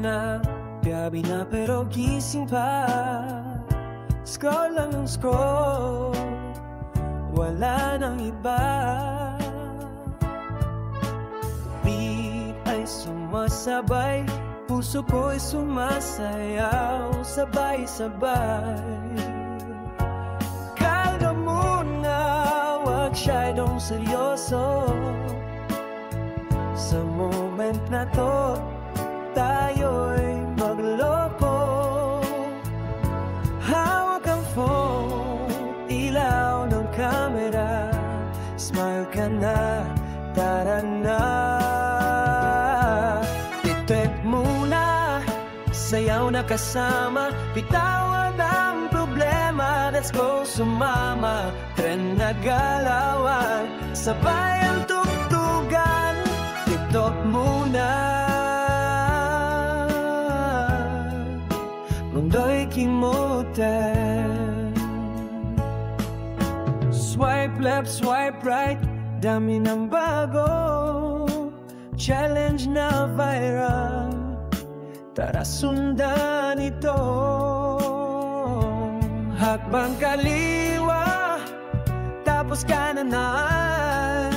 na, gabi na pero gising pa. Scroll lang ang scroll, wala nang iba. Beat ay sumasabay, puso ko'y sumasayaw, sabay-sabay. Kalma muna, wag siyadong seryoso. Sa moment na to, tayo'y magloko. Hawak ang phone, ilaw ng camera. Smile ka na, tara na. Titrip muna, sayaw na kasama. Bitawan ang problema, let's go sumama. Trend na galawan, sabay ang tugtugan. TikTok muna, mundo'y kimutan. Swipe left, swipe right, dami ng bago. Challenge na viral, tara sundan ito. Hakbang kaliwa, tapos kananan.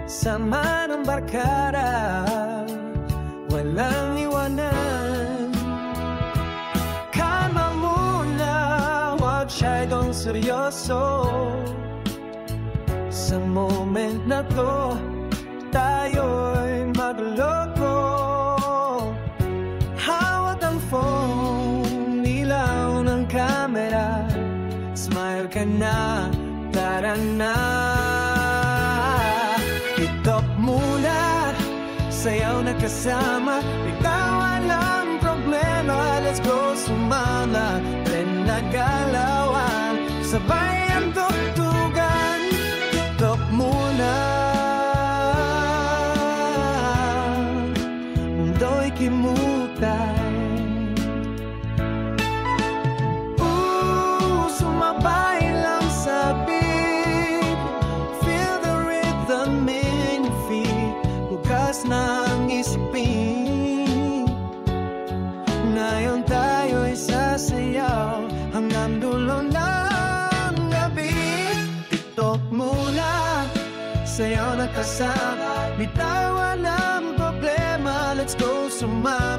Sama ng barkada, walang iwanan. Kalma muna, wag siyadong seryoso. Sa moment na to, tayo'y magloko. Hawak ang phone, ilaw ng camera. Smile ka na, tara na. TikTok muna, sayaw na kasama. Bitawan ang problema, let's go sumama. Trend na galawan, sabay ang tugtugan. TikTok muna, mundo'y kimutan. Sumabay lang sa beat, feel the rhythm in your feet. Bukas na ang isipin, ngayon tayo'y sasayaw hanggang dulo ng gabi. TikTok muna, sayaw na kasama. Bitawan ang problema, let's go sumama.